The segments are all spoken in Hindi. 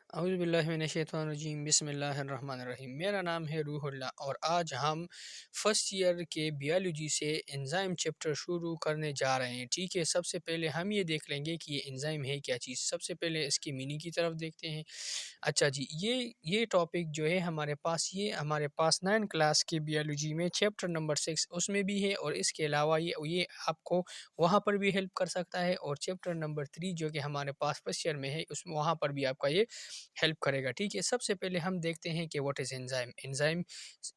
औज़ुबिल्लाहिमिनश्शैतानिर्रजीम बिस्मिल्लाहिर्रहमानिर्रहीम। मेरा नाम है रूहुल्लाह और आज हम फर्स्ट ईयर के बायोलॉजी से एंजाइम चैप्टर शुरू करने जा रहे हैं। ठीक है, सबसे पहले हम ये देख लेंगे कि ये एंजाइम है क्या चीज़। सबसे पहले इसकी मीनिंग की तरफ देखते हैं। अच्छा जी, ये टॉपिक जो है हमारे पास 9 क्लास की बायोलॉजी में चैप्टर नंबर 6 उसमें भी है, और इसके अलावा ये आपको वहाँ पर भी हेल्प कर सकता है, और चैप्टर नंबर 3 जो कि हमारे पास फर्स्ट ईयर में है उसमें वहाँ पर भी आपका ये हेल्प करेगा। ठीक है, सबसे पहले हम देखते हैं कि व्हाट इज़ एंजाइम।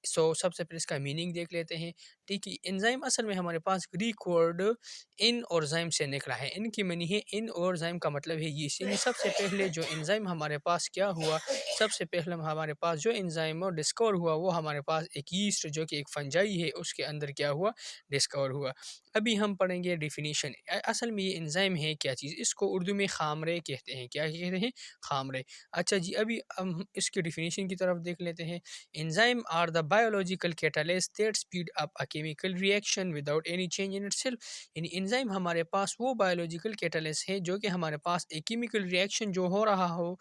सबसे पहले इसका मीनिंग देख लेते हैं। ठीक है, एंजाइम असल में हमारे पास ग्रीक वर्ड इन और जाइम से निकला है। इनकी मीनिंग है इन, और जाइम का मतलब है ये। यानी सबसे पहले जो एंजाइम हमारे पास क्या हुआ, सबसे पहले हमारे पास जो एंजाइम डिस्कवर हुआ वो हमारे पास एक यीस्ट जो कि एक फंजाई है उसके अंदर क्या हुआ, डिस्कवर हुआ। अभी हम पढ़ेंगे डिफिनीशन। असल में ये एंजाइम है क्या चीज़, इसको उर्दू में खामरे कहते हैं। क्या कहते हैं? खामरे। अच्छा जी, अभी हम इसकी डिफिनीशन की तरफ देख लेते हैं। Enzyme are the biological catalyst that speed up a chemical reaction without any change in itself. यानी एंजाइम हमारे पास वो बायोलॉजिकल कैटलिस्ट है जो कि हमारे पास एक केमिकल रिएक्शन जो हो रहा हो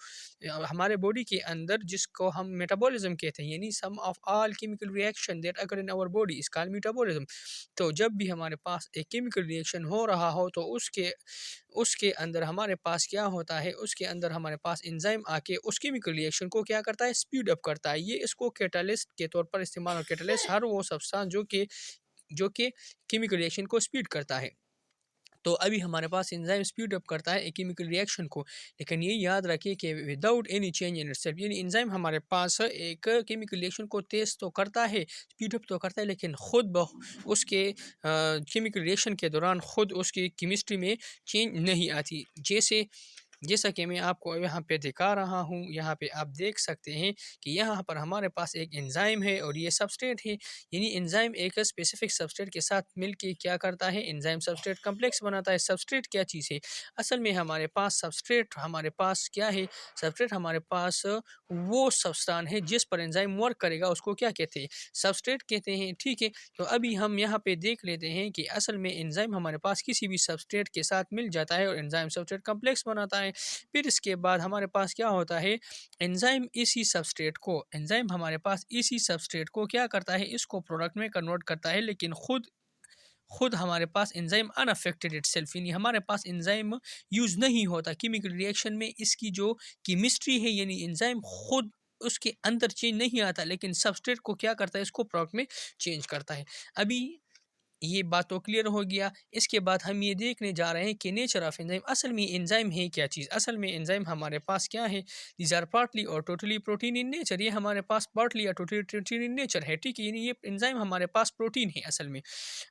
हमारे बॉडी के अंदर, जिसको हम मेटाबॉलिज्म कहते हैं। यानी sum of all chemical reaction that occur in our body is called metabolism. तो जब भी हमारे पास एक केमिकल रिएक्शन हो रहा हो तो उसके उसके अंदर हमारे पास क्या होता है, उसके अंदर हमारे पास एंजाइम आके उस केमिकल रिएक्शन को क्या करता है, स्पीड अप करता है। ये इसको कैटलिस्ट के तौर पर इस्तेमाल, और कैटलिस्ट हर वो सब्सटेंस जो कि केमिकल रिएक्शन को स्पीड करता है। तो अभी हमारे पास एंजाइम स्पीड अप करता है एक केमिकल रिएक्शन को, लेकिन ये याद रखिए कि without any change in itself. यानी एंजाइम हमारे पास एक केमिकल रिएक्शन को तेज़ तो करता है, स्पीड अप तो करता है, लेकिन खुद उसके केमिकल रिएक्शन के दौरान खुद उसकी केमिस्ट्री में चेंज नहीं आती। जैसा कि मैं आपको यहाँ पे दिखा रहा हूँ, यहाँ पे आप देख सकते हैं कि यहाँ पर हमारे पास एक एंजाइम है और ये सबस्ट्रेट है। यानी एंजाइम एक स्पेसिफिक सबस्ट्रेट के साथ मिलके क्या करता है, एंजाइम सबस्ट्रेट कम्प्लेक्स बनाता है। सबस्ट्रेट क्या चीज़ है? असल में हमारे पास सबस्ट्रेट हमारे पास क्या है, सबस्ट्रेट हमारे पास वो सब्सटेंस है जिस पर एंजाइम वर्क करेगा, उसको क्या कहते हैं, सबस्ट्रेट कहते हैं। ठीक है, तो अभी हम यहाँ पे देख लेते हैं कि असल में एंजाइम हमारे पास किसी भी सबस्ट्रेट के साथ मिल जाता है और एंजाइम सबस्ट्रेट कम्प्लेक्स बनाता है। फिर इसके बाद हमारे पास क्या होता है, एंजाइम हमारे पास इसी सबस्ट्रेट को क्या करता है, इसको प्रोडक्ट में कन्वर्ट करता है, लेकिन खुद खुद हमारे पास एंजाइम अनअफेक्टेड इटसेल्फ। यानी हमारे पास एंजाइम यूज़ नहीं होता केमिकल रिएक्शन में। इसकी जो केमिस्ट्री है, यानी एंजाइम खुद उसके अंदर चेंज नहीं आता, लेकिन सबस्ट्रेट को क्या करता है, इसको प्रोडक्ट में चेंज करता है। अभी ये बात तो क्लियर हो गया। इसके बाद हम ये देखने जा रहे हैं कि नेचर ऑफ एंजाइम। असल में एंजाइम है क्या चीज़। असल में एंजाइम हमारे पास क्या है, दीज आर पार्टली और टोटली प्रोटीन इन नेचर। ये हमारे पास पार्टली या टोटली प्रोटीन इन नेचर है। ठीक है, यानी ये एंजाइम हमारे पास प्रोटीन है असल में।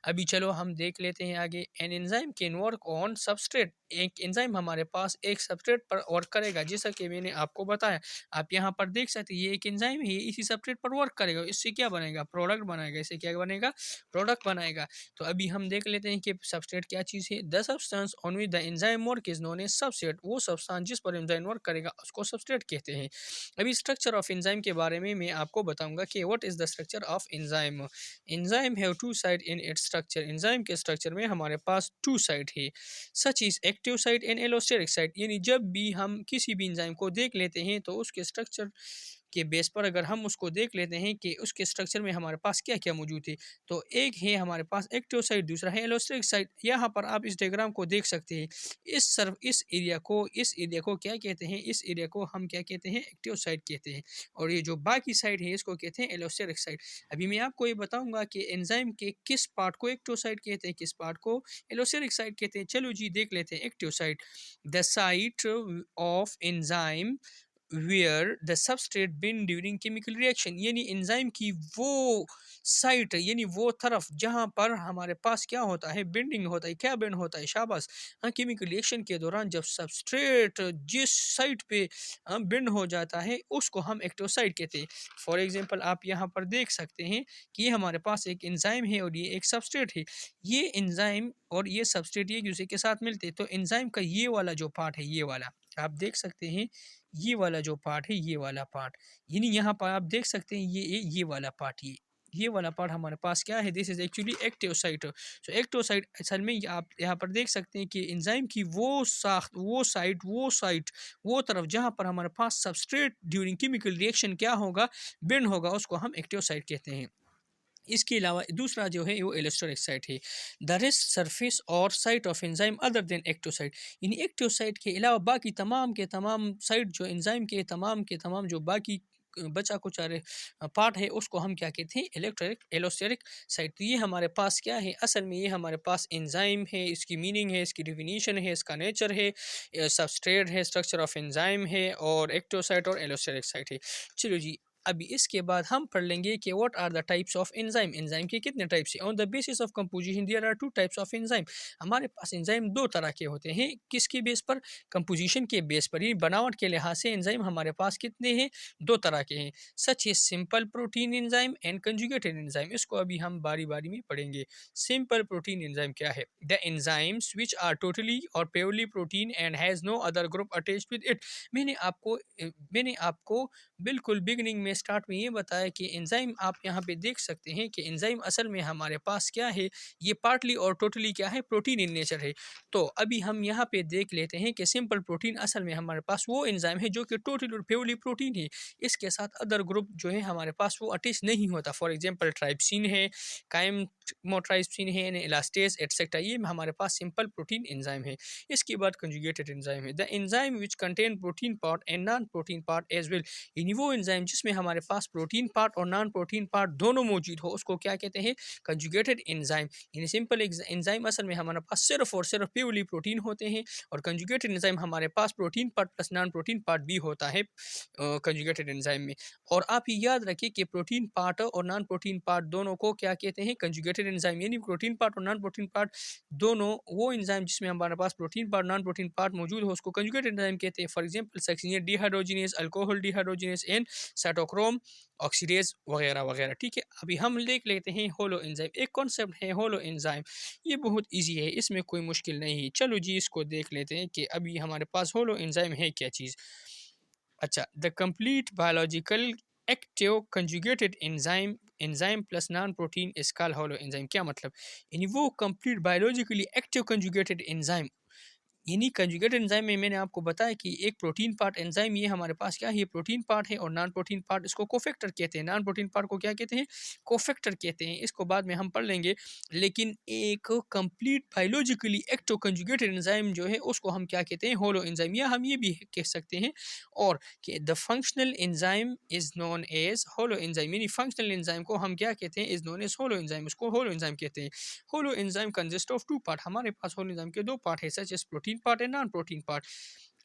अभी चलो हम देख लेते हैं आगे। An enzyme can work on substrate. एक एंजाइम हमारे पास एक सबस्ट्रेट पर वर्क करेगा, जैसा कि मैंने आपको बताया। आप यहाँ पर देख सकते हैं ये एक एंजाइम है, ये इसी सबस्ट्रेट पर वर्क करेगा। इससे क्या बनेगा, प्रोडक्ट बनाएगा। इससे क्या बनेगा, प्रोडक्ट बनाएगा। तो अभी हम देख लेते हैं कि सबस्ट्रेट क्या चीज़ है। The substance on which the enzyme work is known as substrate. वो सब्सटेंस जिस पर एंजाइम वर्क करेगा उसको सबस्ट्रेट कहते हैं। अभी स्ट्रक्चर ऑफ एंजाइम के बारे में मैं आपको बताऊंगा कि what is the structure of enzyme. Enzyme have two side in its structure. Enzyme के स्ट्रक्चर में हमारे पास टू साइड है, such is active side and allosteric side. यानी जब भी हम किसी भी एंजाइम को देख लेते हैं तो उसके स्ट्रक्चर के बेस पर अगर हम उसको देख लेते हैं कि उसके स्ट्रक्चर में हमारे पास क्या क्या मौजूद है, तो एक है हमारे पास एक्टिव साइड, दूसरा है एलोस्टेरिक साइड। यहाँ पर आप इस डायग्राम को देख सकते हैं। इस एरिया को क्या कहते हैं, इस एरिया को हम क्या कहते हैं, एक्टिव साइड कहते हैं, और ये जो बाकी साइड है इसको कहते हैं एलोस्टेरिक साइड। अभी मैं आपको ये बताऊंगा कि एंजाइम के किस पार्ट को एक्टिव साइड कहते हैं, किस पार्ट को एलोस्टेरिक साइड कहते हैं। चलो जी देख लेते हैं। Active side, the site of enzyme where the substrate bind during chemical reaction. यानी एंजाइम की वो साइट, यानी वो तरफ जहाँ पर हमारे पास क्या होता है, बेंडिंग होता है। क्या बेंड होता है, शाबाश। हाँ, केमिकल रिएक्शन के दौरान जब सबस्ट्रेट जिस साइट पे बेंड हो जाता है उसको हम एक्टिव साइट कहते हैं। फॉर एग्जांपल आप यहाँ पर देख सकते हैं कि ये हमारे पास एक एंजाइम है और ये एक सबस्ट्रेट है। ये एंजाइम और ये सबस्ट्रेट एक दूसरे के साथ मिलते हैं, तो एंजाइम का ये वाला जो पार्ट है, ये वाला आप देख सकते हैं, ये वाला जो पार्ट है, ये वाला पार्ट, यानी यहाँ पर आप देख सकते हैं ये वाला पार्ट, ये वाला पार्ट हमारे पास क्या है, this is actually active site. So active site असल में आप यहाँ पर देख सकते हैं कि एंजाइम की वो साख्त, वो साइट, वो तरफ जहाँ पर हमारे पास सबस्ट्रेट ड्यूरिंग केमिकल रिएक्शन क्या होगा, बेंड होगा, उसको हम एक्टिव साइट कहते हैं। इसके अलावा दूसरा जो है वो एलोस्टेरिक साइट है। द रेस्ट सरफेस और site of enzyme other than active site, यानी एक्टिव साइट के अलावा बाकी तमाम के तमाम साइट जो एंजाइम के तमाम जो बाकी बचा कुछ सारे पार्ट है, उसको हम क्या कहते हैं, इलेक्ट्रिक एलोस्टेरिक साइट। तो ये हमारे पास क्या है, असल में ये हमारे पास एंजाइम है, इसकी मीनिंग है, इसकी डिफिनीशन है, इसका नेचर है, सबस्ट्रेट है, स्ट्रक्चर ऑफ एंजाइम है, और एक्टिव साइट और एलोस्टेरिक साइट है। चलो जी, अभी इसके बाद हम पढ़ लेंगे कि what are the types of enzyme, enzyme के कितने टाइप्स हैं। On the basis of composition there are two types of enzyme. हमारे पास एंजाइम दो तरह के होते हैं, किसके बेस पर, कंपोजिशन के बेस पर, ये बनावट के लिहाज से एंजाइम हमारे पास कितने हैं, दो तरह के हैं। सच है simple protein enzyme and conjugated enzyme, इसको अभी हम बारी बारी में पढ़ेंगे। सिंपल प्रोटीन एंजाइम क्या है, the enzymes which are totally और purely protein and has no other group attached with it. मैंने आपको बिल्कुल बिगनिंग में स्टार्ट में ये बताया कि एंजाइम आप यहाँ पे देख सकते हैं कि एंजाइम असल में हमारे पास क्या है, ये पार्टली और टोटली क्या है, प्रोटीन इन नेचर है। तो अभी हम यहाँ पे देख लेते हैं कि सिंपल प्रोटीन असल में हमारे पास वो एंजाइम है जो कि टोटली और प्योरली प्रोटीन है, इसके साथ अदर ग्रुप जो है हमारे पास वो अटैच नहीं होता। फॉर एग्जाम्पल ट्राइप्सिन है, काइम मोट्राइप्सिन है, इलास्टेज एटसेट्रा, ये हमारे पास सिंपल प्रोटीन एंजाइम है। इसके बाद कंजुगेटेड एंजाइम है, the enzyme which contain protein part and non protein part as well, यानी वो एंजाइम जिसमें हमारे पास प्रोटीन पार्ट और नॉन प्रोटीन पार्ट दोनों मौजूद हो, उसको क्या कहते हैं, कंजुगेटेड एंजाइम। यानी सिंपल एंजाइम असल में हमारे पास सिर्फ और सिर्फ प्योरली प्रोटीन होते हैं, और कंजुगेटेड एंजाइम हमारे पास protein part plus non protein part भी होता है कंजुगेटेड एंजाइम में। और आप ये याद रखिए कि प्रोटीन पार्ट और नॉन प्रोटीन पार्ट दोनों को क्या कहते हैं, कंजुगेटेड एंजाइम। यानी प्रोटीन पार्ट और नॉन प्रोटीन पार्ट दोनों, वो एंजाइम जिसमें हमारे पास protein part non protein part मौजूद हो, उसको कंजुगेटेड एंजाइम कहते हैं। For example succinic dehydrogenase, alcohol dehydrogenase and cytochrome oxidase वगैरह वगैरह। ठीक है, अभी हम देख लेते हैं होलो एंजाइम। एक कॉन्सेप्ट है होलो एंजाइम, ये बहुत इजी है, इसमें कोई मुश्किल नहीं है। चलो जी, इसको देख लेते हैं कि अभी हमारे पास होलो एंजाइम है क्या चीज़। अच्छा, the complete biological active conjugated enzyme, enzyme plus non protein is called holo enzyme. क्या मतलब, यानी वो complete biologically active conjugated enzyme, यानी कंजुगेटेड एंजाइम में मैंने आपको बताया कि एक प्रोटीन पार्ट एंजाइम, ये हमारे पास क्या है, ये प्रोटीन पार्ट है, और नॉन प्रोटीन पार्ट इसको कोफैक्टर कहते हैं। नॉन प्रोटीन पार्ट को क्या कहते हैं, कोफैक्टर कहते हैं, इसको बाद में हम पढ़ लेंगे। लेकिन एक complete biologically active conjugated enzyme जो है, उसको हम क्या कहते हैं, होलो एंजाइम, या हम ये भी कह सकते हैं और कि the functional enzyme is known as holoenzyme, यानी फंक्शनल एंजाइम को हम क्या कहते हैं, is known as holoenzyme, उसको होलो एंजाइम कहते हैं। Holoenzyme consist of two part, हमारे पास होलो एंजाइम के दो पार्ट है, such as protein part and non protein part.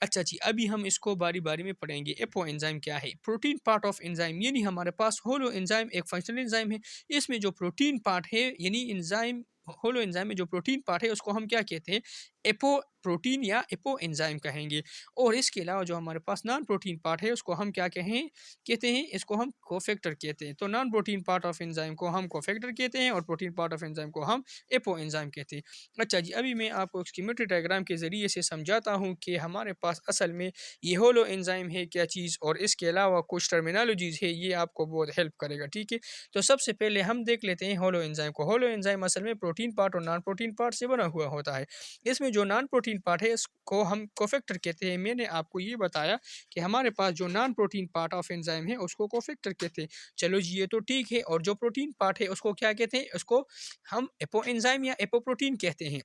अच्छा जी, अभी हम इसको बारी बारी में पढ़ेंगे। एपो एंजाइम क्या है, प्रोटीन पार्ट ऑफ एंजाइम, यानी हमारे पास होलो एंजाइम एक फंक्शनल एंजाइम है, इसमें जो प्रोटीन पार्ट है, यानी एंजाइम होलो एंजाइम में जो प्रोटीन पार्ट है, उसको हम क्या कहते हैं, एपो प्रोटीन या एपो एंजाइम कहेंगे। और इसके अलावा जो हमारे पास नॉन प्रोटीन पार्ट है, उसको हम क्या कहें, कहते हैं, इसको हम कोफैक्टर कहते हैं। तो non protein part of enzyme को हम कोफैक्टर कहते हैं, और प्रोटीन पार्ट ऑफ एंजाइम को हम एपो एंजाइम कहते हैं। अच्छा जी, अभी मैं आपको स्कीमेटिक डायग्राम के ज़रिए से समझाता हूँ कि हमारे पास असल में ये होलो एंजाइम है क्या चीज़, और इसके अलावा कुछ टर्मिनोलॉजीज़ है, ये आपको बहुत हेल्प करेगा। ठीक है, तो सबसे पहले हम देख लेते हैं होलो एंजाइम को। होलो एंजाइम असल में प्रोटीन पार्ट और नॉन प्रोटीन पार्ट से बना हुआ होता है। इसमें जो नॉन प्रोटीन पार्ट है, इसको हम कोफैक्टर कहते हैं। मैंने आपको ये बताया कि हमारे पास जो non protein part of enzyme है, उसको कोफैक्टर कहते हैं। चलो जी, ये तो ठीक है। और जो प्रोटीन पार्ट है, उसको क्या कहते हैं, उसको हम एपो एंजाइम या एपोप्रोटीन कहते हैं।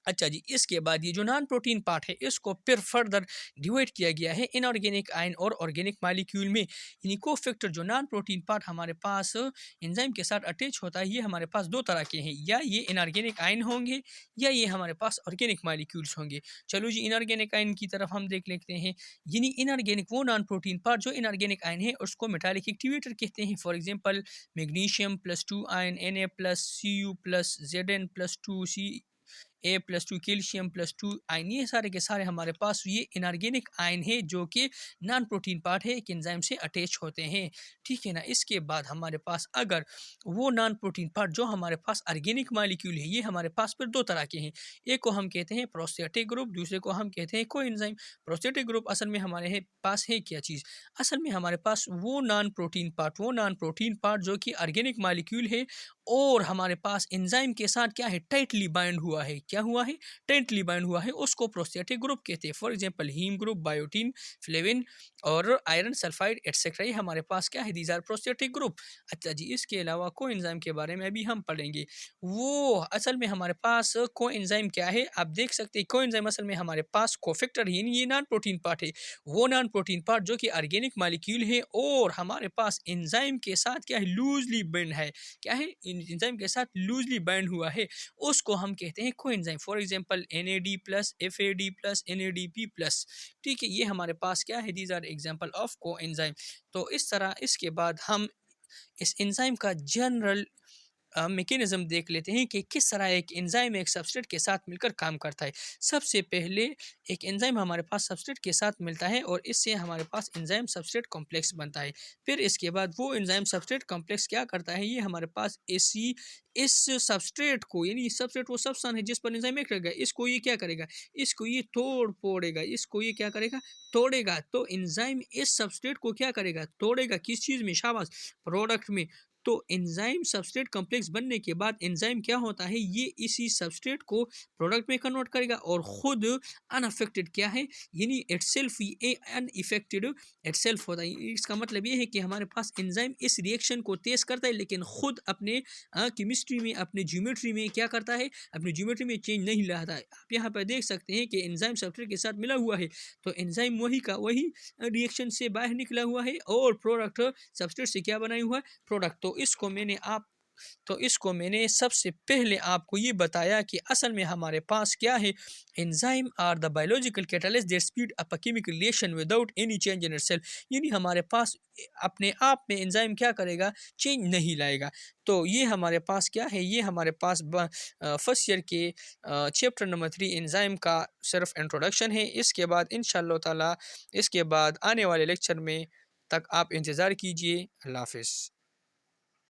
अच्छा जी, इसके बाद ये जो नॉन प्रोटीन पार्ट है, इसको फिर फर्दर डिवाइड किया गया है इनऑर्गेनिक आयन और ऑर्गेनिक मॉलिक्यूल में। यानी कोफैक्टर जो नॉन प्रोटीन पार्ट हमारे पास एंजाइम के साथ अटैच होता है, ये हमारे पास दो तरह के हैं, या ये इनऑर्गेनिक आयन होंगे, या ये हमारे पास ऑर्गेनिक मॉलिक्यूल्स होंगे। चलो जी, इनऑर्गेनिक आयन की तरफ हम देख लेते हैं। यानी इनऑर्गेनिक वो नॉन प्रोटीन पार्ट जो इनऑर्गेनिक आयन है, उसको मेटालिक एक्टिवेटर कहते हैं। For example magnesium +2 ion Na+Cu+Zn+2C A+2 calcium +2 ion, ये सारे के सारे हमारे पास ये इनऑर्गेनिक आयन है जो कि नॉन प्रोटीन पार्ट है, एक एंजाइम से अटैच होते हैं। ठीक है ना। इसके बाद हमारे पास अगर वो नॉन प्रोटीन पार्ट जो हमारे पास ऑर्गेनिक मॉलिक्यूल है, ये हमारे पास फिर दो तरह के हैं। एक को हम कहते हैं प्रोस्टेटिक ग्रुप, दूसरे को हम कहते हैं कोएंजाइम। प्रोस्टेटिक ग्रुप असल में पास है क्या चीज़? असल में हमारे पास वो नॉन प्रोटीन पार्ट जो कि ऑर्गेनिक मॉलिक्यूल है और हमारे पास एंजाइम के साथ क्या है, टाइटली बाइंड हुआ है। क्या हुआ है? टाइटली बाइंड हुआ है, उसको प्रोस्टेटिक ग्रुप कहते हैं। For example heme group, biotin, flavin और आयरन सल्फाइड एटसेट्रा, ये हमारे पास क्या है, दीज आर प्रोस्टेटिक ग्रुप। अच्छा जी, इसके अलावा कोएंजाइम के बारे में अभी हम पढ़ेंगे। वो असल में हमारे पास कोएंजाइम क्या है, आप देख सकते हैं कोएंजाइम असल में हमारे पास कोफैक्टर ही नहीं, ये नॉन प्रोटीन पार्ट है। वो नॉन प्रोटीन पार्ट जो कि ऑर्गेनिक मॉलिक्यूल है और हमारे पास एंजाइम के साथ क्या है, लूजली बाइंड है। क्या है, एंजाइम के साथ लूजली बाइंड हुआ है, उसको हम कहते हैं coenzyme. For example NAD plus, FAD plus, NADP plus. ठीक है, ये हमारे पास क्या है, these are example of coenzyme. तो इस तरह इसके बाद हम इस एंजाइम का जनरल मैकेनिज्म देख लेते हैं कि किस तरह एक एंजाइम एक सबस्ट्रेट के साथ मिलकर काम करता है। सबसे पहले एक एंजाइम हमारे पास सबस्ट्रेट के साथ मिलता है और इससे हमारे पास एंजाइम सबस्ट्रेट कॉम्प्लेक्स बनता है। फिर इसके बाद वो एंजाइम सबस्ट्रेट कॉम्प्लेक्स क्या करता है, ये हमारे पास इस सबस्ट्रेट को, यानी सबस्ट्रेट वो सब्सटेंस है जिस पर एंजाइम एक्ट करेगा, इसको ये क्या करेगा, इसको ये तोड़ फोड़ेगा, इसको ये क्या करेगा, तोड़ेगा। तो एंजाइम इस सबस्ट्रेट को क्या करेगा, तोड़ेगा। किस चीज़ में? शाबाश, प्रोडक्ट में। तो एंजाइम सबस्ट्रेट कॉम्प्लेक्स बनने के बाद एंजाइम क्या होता है, ये इसी सबस्ट्रेट को प्रोडक्ट में कन्वर्ट करेगा और खुद अनअफेक्टेड क्या है, यानी इटसेल्फ, ये अनइफेक्टेड इटसेल्फ होता है। इसका मतलब ये है कि हमारे पास एंजाइम इस रिएक्शन को तेज करता है लेकिन खुद अपने केमिस्ट्री में, अपने ज्योमेट्री में क्या करता है, अपनी ज्योमेट्री में चेंज नहीं लाता है। आप यहाँ पर देख सकते हैं कि एंजाइम सबस्ट्रेट के साथ मिला हुआ है, तो एंजाइम वही का वही रिएक्शन से बाहर निकला हुआ है और प्रोडक्ट सबस्ट्रेट से क्या बनाया हुआ है, प्रोडक्ट। तो इसको मैंने सबसे पहले आपको ये बताया कि असल में हमारे पास क्या है, enzyme are the biological catalyst that speed up a chemical reaction without any change in itself. यानी हमारे पास अपने आप में एंजाइम क्या करेगा, चेंज नहीं लाएगा। तो ये हमारे पास क्या है, ये हमारे पास फर्स्ट ईयर के चैप्टर नंबर 3 एंजाइम का सिर्फ इंट्रोडक्शन है। इसके बाद इंशाअल्लाह ताला इसके बाद आने वाले लेक्चर में तक आप इंतज़ार कीजिए। अल्लाह हाफ़िज़।